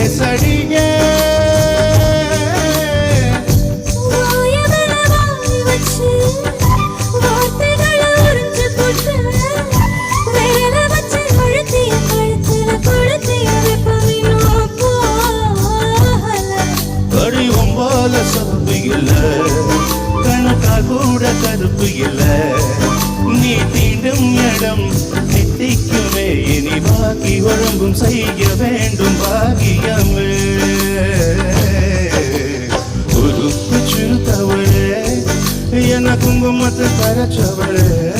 பேசடியே சொப்பு இல்ல கணக்கா கூட கருப்பு இல்ல நீ தீண்டும் இடம் நித்திக்குமே இனி பாக்கி ஒழுங்கும் செய்ய வேண்டும் பாகியமே உருப்பு சுருத்தவளே என்ன குங்குமத்தை கரைச்சவளே